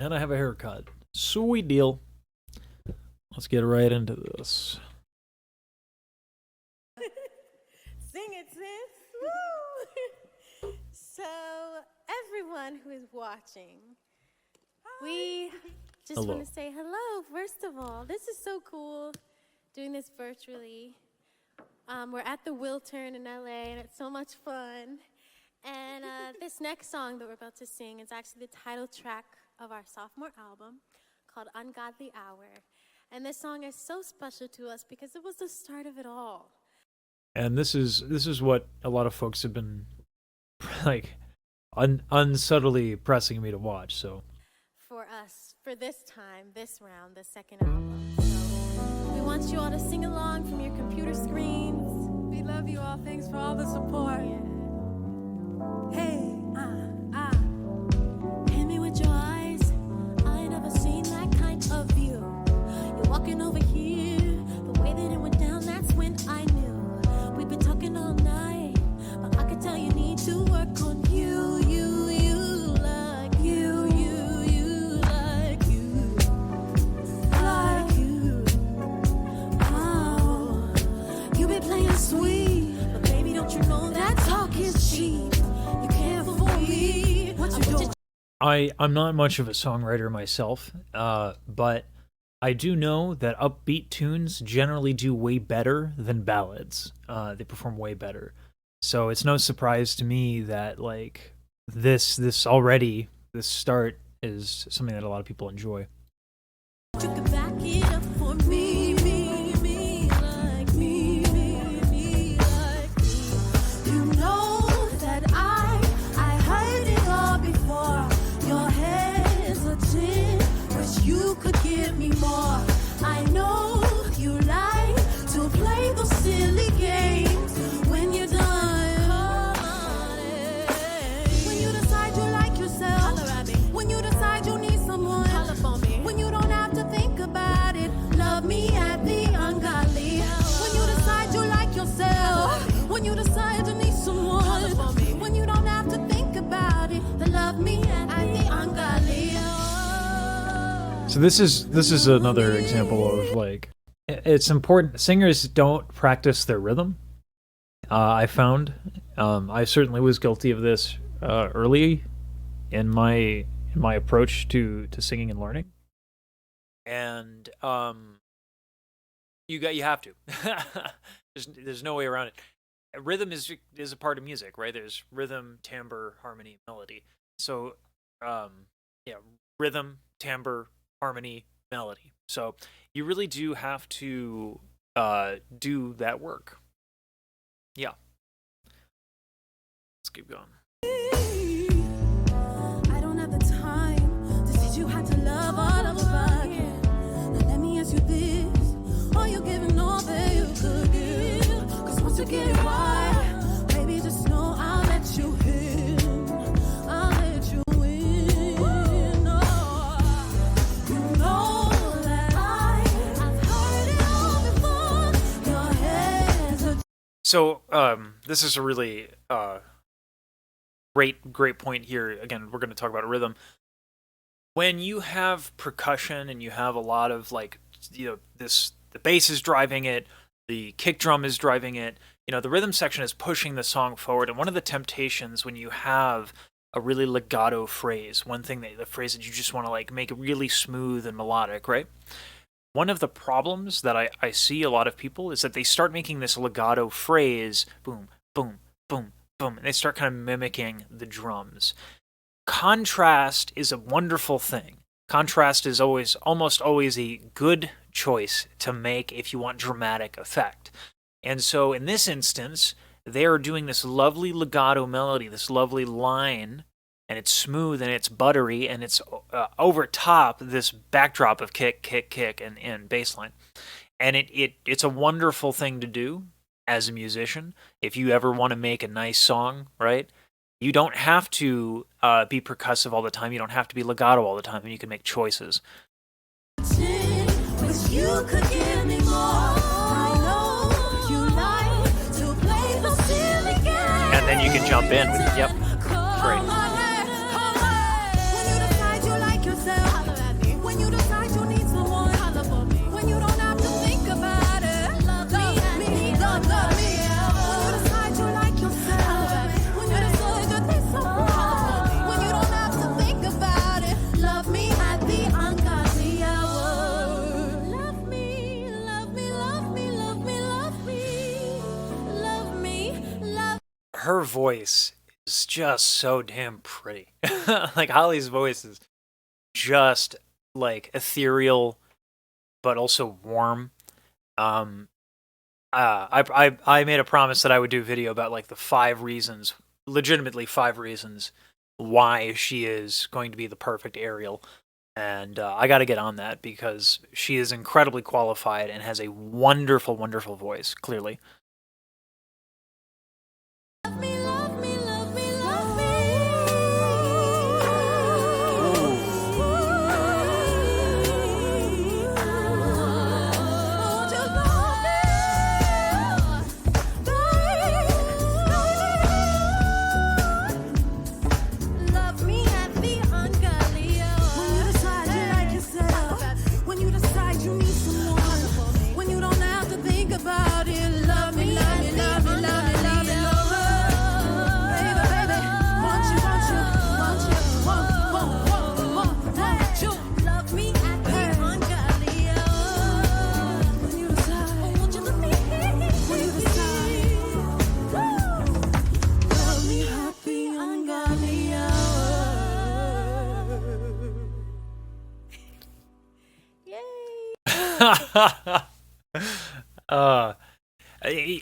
And I have a haircut. Sweet deal. Let's get right into this. Sing it, sis. Woo! So, everyone who is watching, we just want to say hello, first of all. This is so cool, doing this virtually. We're at the Wiltern in LA, and it's so much fun. And this next song that we're about to sing is actually the title track of our sophomore album called Ungodly Hour. And this song is so special to us because it was the start of it all. And this is what a lot of folks have been like unsubtly pressing me to watch. So for us, for this time, this round, the second album. So we want you all to sing along from your computer screens. We love you all. Thanks for all the support. Yeah. Hey, hit me with your eyes. I ain't never seen that kind of view. You're walking over here, the way that it went down, that's when I knew. We've been talking all night, but I could tell you need to work on you, like you, like you, like you. Oh, you been playing sweet, but baby, don't you know that talk is cheap? You can't fool me. What you doing? I'm not much of a songwriter myself, but I do know that upbeat tunes generally do way better than ballads. They perform way better. So it's no surprise to me that like this start is something that a lot of people enjoy. You can back it up for me, like me, like me. You know that I heard it all before. You're hesitant, wish you could give me more. I know you like to play those silly games. When you're done, when you decide you like yourself, when you decide you need someone, when you don't have to think about it, love me at the ungodly. When you decide you like yourself, when you decide you need someone, when you don't have to think about it, then love me at the ungodly. So this is another example of like it's important. Singers don't practice their rhythm. I found I certainly was guilty of this early in my approach to singing and learning. And you have to. there's no way around it. Rhythm is a part of music, right? There's rhythm, timbre, harmony, melody. So yeah, rhythm, timbre, harmony, melody. So you really do have to do that work. Yeah. Let's keep going. I don't have the time to teach you how to love all over again. Now let me ask you this: are you giving all that you could give? 'Cause once you get it right, baby, just know I'll let you in. I'll let you in. Oh, you know that I've heard it all before. Your head's So this is a really great point here. Again, we're going to talk about rhythm. When you have percussion and you have a lot of like, the bass is driving it, the kick drum is driving it, the rhythm section is pushing the song forward. And one of the temptations when you have a really legato phrase, the phrase that you just want to like make really smooth and melodic, right? One of the problems that I see a lot of people is that they start making this legato phrase, boom, boom, boom, boom, and they start kind of mimicking the drums. Contrast is a wonderful thing. Contrast is almost always a good choice to make if you want dramatic effect. And so in this instance, they are doing this lovely legato melody, this lovely line, and it's smooth and it's buttery and it's over top this backdrop of kick, kick, kick, and bass line. And it's a wonderful thing to do as a musician. If you ever want to make a nice song, right? You don't have to be percussive all the time. You don't have to be legato all the time, and you can make choices. wish you could give me more. I know you like to play those silly games. And then you can jump in with, yep, great. When you decide you like yourself, her voice is just so damn pretty. Like Holly's voice is just like ethereal, but also warm. Um, I made a promise that I would do a video about like the 5 reasons, legitimately 5 reasons why she is going to be the perfect Ariel. And I got to get on that because she is incredibly qualified and has a wonderful, wonderful voice, clearly. Love me, love me, love me, love me. Won't you love me? Love me at the ungodly hour. When you decide you like your setup, when you decide you need someone, when you don't have to think about it. Love me, love me, love me, love me, love me, love me. Baby, baby, want you, want you, want you, want you. Love me at the ungodly hour. When you decide, won't you love me? When you decide, love me at the ungodly hour. Yay!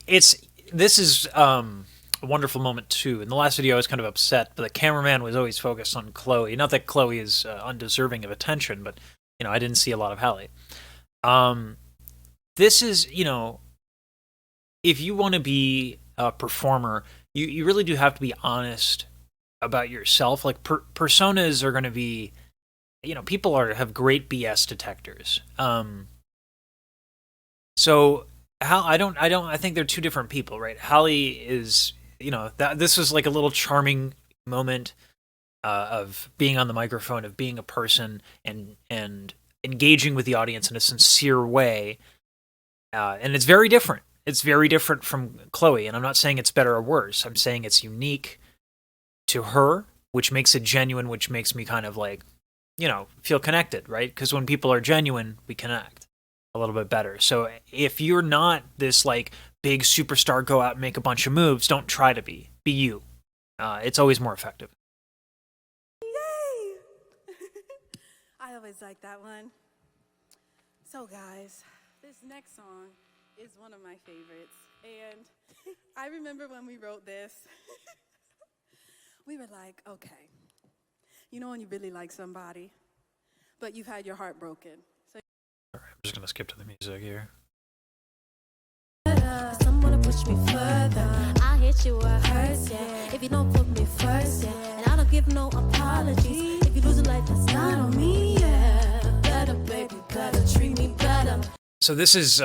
This is a wonderful moment too. In the last video, I was kind of upset, but the cameraman was always focused on Chloe. Not that Chloe is undeserving of attention, but I didn't see a lot of Halle. This is, if you want to be a performer, you really do have to be honest about yourself. Like personas are going to be, people have great BS detectors. So I think they're two different people, right? Halle is, this was like a little charming moment of being on the microphone, of being a person and engaging with the audience in a sincere way. And it's very different. It's very different from Chloe. And I'm not saying it's better or worse. I'm saying it's unique to her, which makes it genuine, which makes me kind of like, feel connected, right? Because when people are genuine, we connect a little bit better. So if you're not this like big superstar, go out and make a bunch of moves, don't try to be you. It's always more effective. Yay! I always like that one. So guys, this next song is one of my favorites. And I remember when we wrote this, we were like, okay, when you really like somebody, but you've had your heart broken. So All right, I'm just going to skip to the music here. someone to push me further. I hit you where it hurts, yeah. If you don't put me first, yeah. And I don't give no apologies. If you lose a life, that's not on me, yeah. Better, baby, better, treat me better. So this is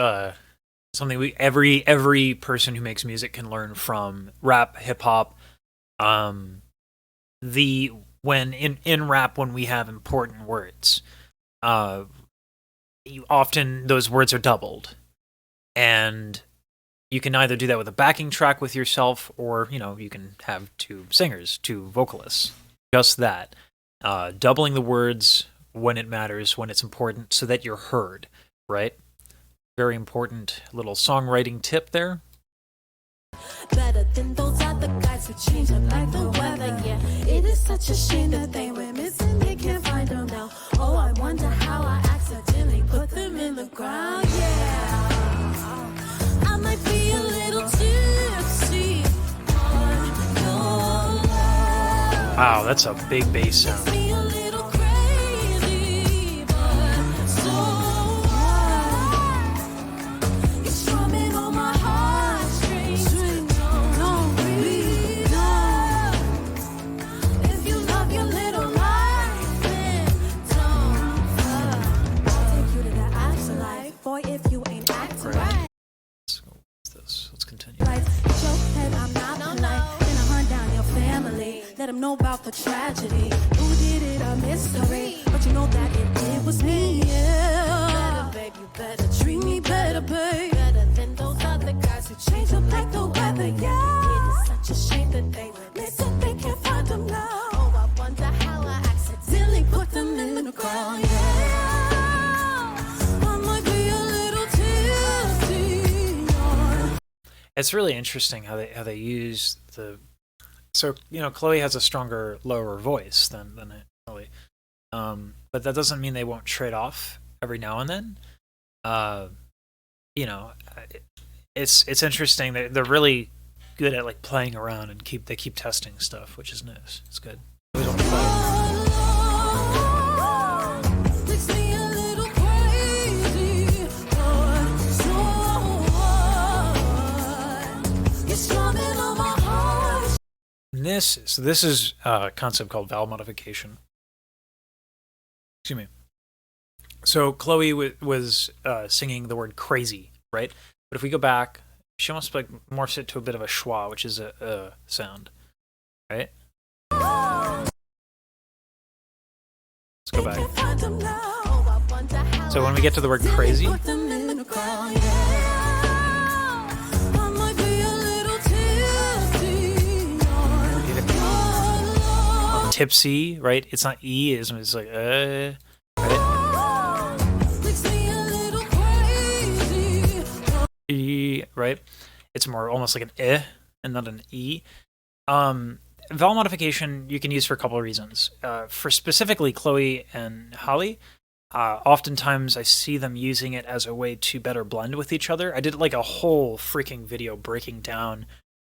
something every person who makes music can learn from rap, hip hop. When in rap, when we have important words, often those words are doubled, and you can either do that with a backing track with yourself, or you can have two singers, two vocalists. Just that, doubling the words when it matters, when it's important, so that you're heard. Right? Very important little songwriting tip there. Better than those other guys who change up like the weather, yeah. It is such a shame that they went missing, they can't find them now. Oh, I wonder how I accidentally put them in the ground, yeah. I might be a little tipsy on your love. Wow, that's a big bass sound. Me a little crazy, but so what? You're strumming on my heartstrings. Don't be done. If you love your little life, then don't fuck. I'll take you to the afterlife. Boy, if you ain't acting right. What's this? Let's continue. Right, it's your head, I'm not polite. Then I hunt down your family, let them know about the tragedy. Who did it, a mystery, but you know that it was me, yeah. Better, babe, you better treat me better, babe. Better than those other guys who change up like the weather, yeah. It is such a shame that they went missing, they can't find them now. Oh, I wonder how I accidentally put them in the ground, yeah. I might be a little tipsy. It's really interesting how they use so Chloe has a stronger lower voice than Hallie. But that doesn't mean they won't trade off every now and then. Uh, you know, it's interesting. They're really good at like playing around and they keep testing stuff, which is nice. It's good. We don't fight. This is a concept called vowel modification. Excuse me. So Chloe was singing the word crazy, right? But if we go back, she almost like morphs it to a bit of a schwa, which is a sound, right? Let's go back. So when we get to the word crazy, tipsy, right? It's not E, it's like right? E, right? It's more almost like an and not an E. Vowel modification you can use for a couple of reasons. For specifically Chloe and Hallie, oftentimes I see them using it as a way to better blend with each other. I did like a whole freaking video breaking down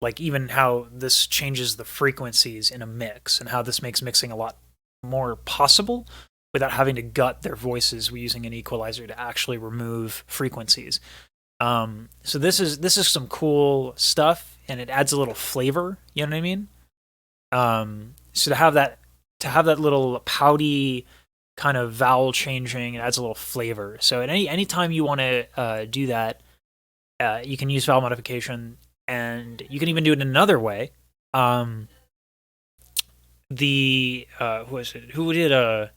like even how this changes the frequencies in a mix and how this makes mixing a lot more possible without having to gut their voices using an equalizer to actually remove frequencies. So this is some cool stuff, and it adds a little flavor. You know what I mean? So to have that little pouty kind of vowel changing, it adds a little flavor. So at any time you want to do that, you can use vowel modification, and you can even do it in another way. Who is it? Who did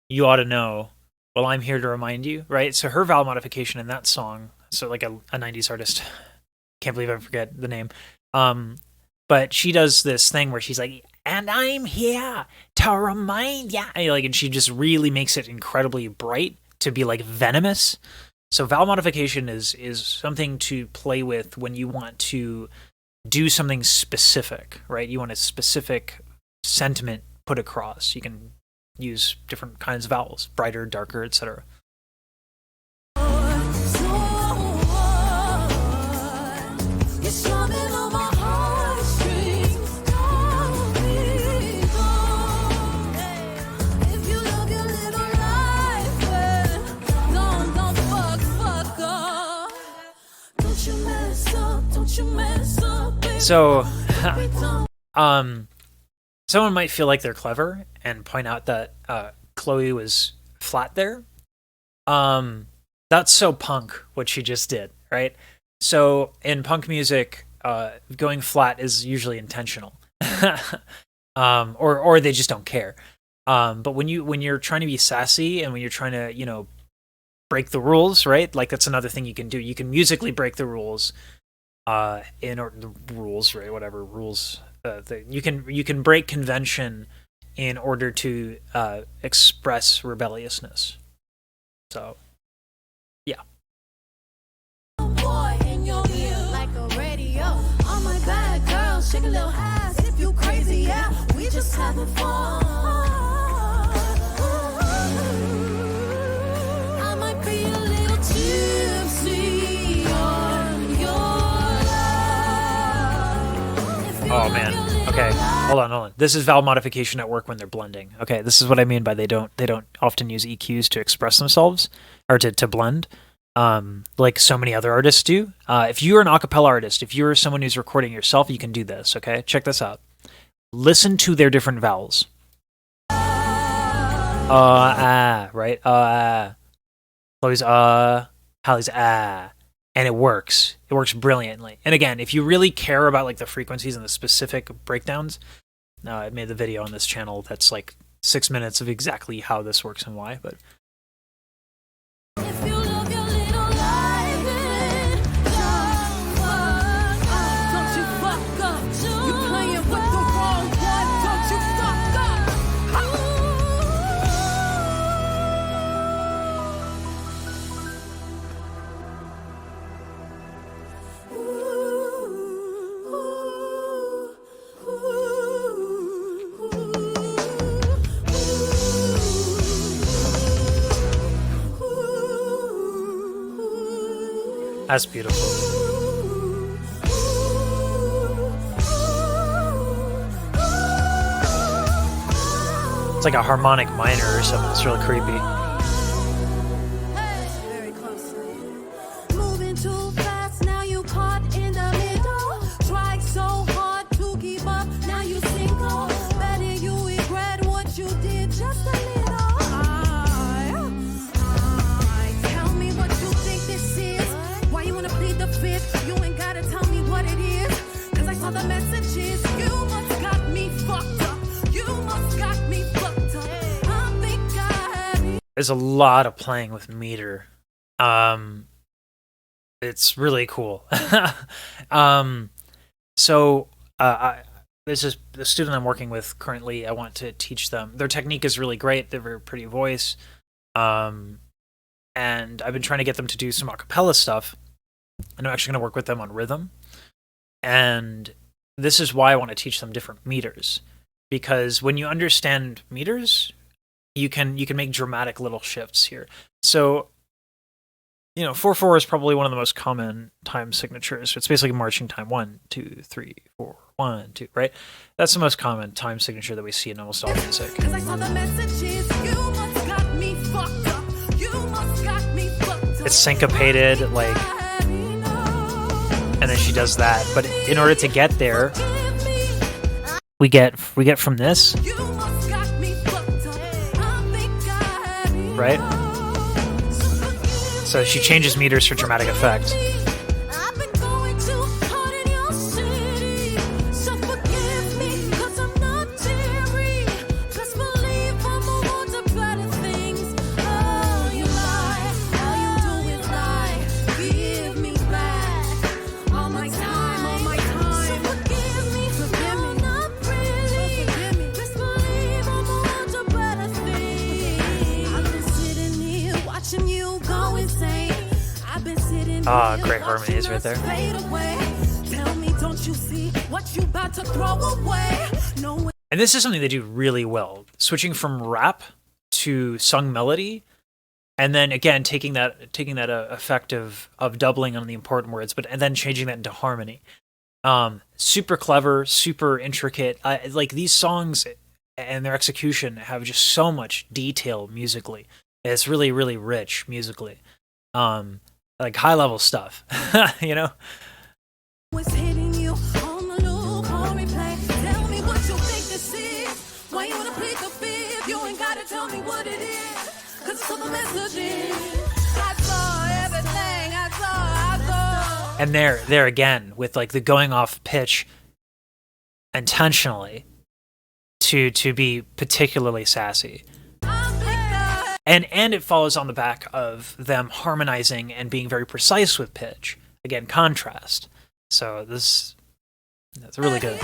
You Ought to Know? Well, I'm Here to Remind You, right? So her vowel modification in that song, so like a 90s artist, can't believe I forget the name. But she does this thing where she's like, and I'm here to remind ya, and she just really makes it incredibly bright to be like venomous. So vowel modification is something to play with when you want to do something specific, right? You want a specific sentiment put across. You can use different kinds of vowels, brighter, darker, etc. So, someone might feel like they're clever and point out that Chloe was flat there. That's so punk what she just did, right? So in punk music, going flat is usually intentional, or they just don't care. But when you're trying to be sassy and when you're trying to break the rules, right? Like that's another thing you can do. You can musically break the rules. The rules, right? Whatever rules, you can break convention in order to express rebelliousness. So, yeah. Boy in your ear like a radio. All my bad girls, shake a little ass if you crazy, yeah. We just having fun. I might be a little tipsy on your love. Oh man. Okay, hold on. This is vowel modification at work when they're blending. Okay, this is what I mean by they don't often use EQs to express themselves or to blend, like so many other artists do. If you're an a cappella artist, if you're someone who's recording yourself, you can do this. Okay, check this out. Listen to their different vowels. Right? Chloe's Hallie's and it works. It works brilliantly. And again, if you really care about like the frequencies and the specific breakdowns, I made the video on this channel that's like 6 minutes of exactly how this works and why. But if you love your little life, don't you fuck up. You playing with the wrong one. Don't you fuck up. That's beautiful. It's like a harmonic minor or something. It's really creepy. Very closely. Moving too fast, now you caught in the middle. Tried so hard to keep up, now you single. Better you regret what you did just a little. Tell me what you think this is. Why you wanna plead the fifth? You ain't gotta tell me what it is. Cause I saw the messages. You must got me fucked up. You must got me fucked up. I think I had There's a lot of playing with meter. It's really cool. So this is the student I'm working with currently. I want to teach them. Their technique is really great. They have a pretty voice. And I've been trying to get them to do some a cappella stuff. And I'm actually going to work with them on rhythm. And this is why I want to teach them different meters. Because when you understand meters, you can make dramatic little shifts here. So, 4/4 is probably one of the most common time signatures. It's basically marching time 1, 2, 3, 4, 1, 2, right? That's the most common time signature that we see in almost all music. Cause I saw the messages. You must got me fucked up. You must got me fucked up. It's syncopated, like, and then she does that. But in order to get there, we get from this, You must got me fucked up. I think I had enough. right? So she changes meters for dramatic effect. I've been going too hard in your city. So forgive me, cause I'm not teary. Best believe I'ma want to better things. Oh, you lie. All you do is lie. Give me back all my time, all my time. So forgive me, no, not really. Best believe I'ma want to better things. I've been sitting here watching you go insane. I've been sitting Ah, here great harmonies right there. fade away. Tell me, don't you see what you about to throw away? No. And this is something they do really well, switching from rap to sung melody, and then again taking that effect of doubling on the important words, and then changing that into harmony. Super clever, super intricate. Like these songs and their execution have just so much detail musically. It's really, really rich musically. Like high level stuff, Was hitting you on the loop, on replay. Tell me what you think this is. Why you wanna plead the fifth? You ain't gotta tell me what it is. Cause it's all the messages. I saw everything. I saw. And there again with like the going off pitch intentionally to be particularly sassy. And it follows on the back of them harmonizing and being very precise with pitch. Again, contrast. So that's really good.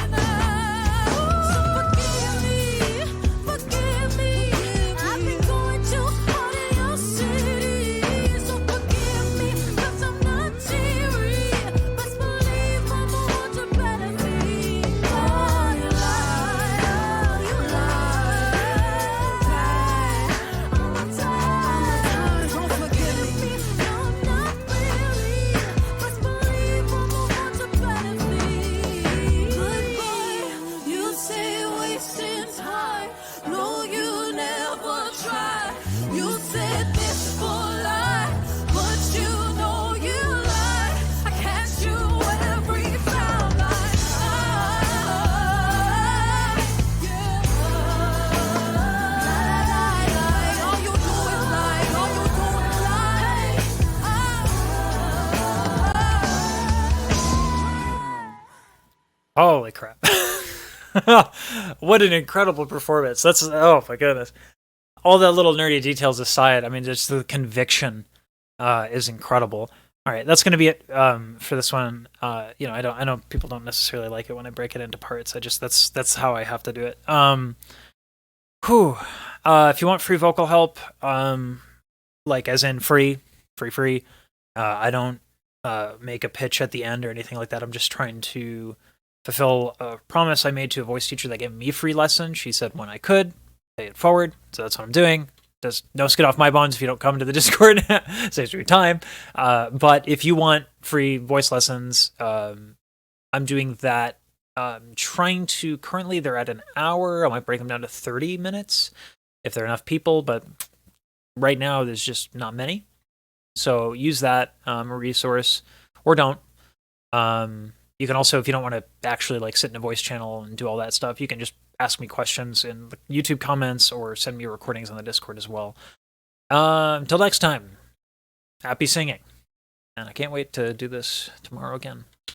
Holy crap. What an incredible performance. Oh my goodness. All the little nerdy details aside, I mean, just the conviction is incredible. All right, that's going to be it for this one. I know people don't necessarily like it when I break it into parts. That's how I have to do it. If you want free vocal help, like as in free, I don't make a pitch at the end or anything like that. I'm just trying to fulfill a promise I made to a voice teacher that gave me a free lesson. She said when I could pay it forward, so that's what I'm doing. does no skin off my bones if you don't come to the Discord. Saves you your time. But if you want free voice lessons, I'm doing that. Trying to currently they're at an hour. I might break them down to 30 minutes if there are enough people, but right now there's just not many. So use that resource or don't. You can also, if you don't want to actually like sit in a voice channel and do all that stuff, you can just ask me questions in the YouTube comments or send me recordings on the Discord as well. Until next time, happy singing. And I can't wait to do this tomorrow again.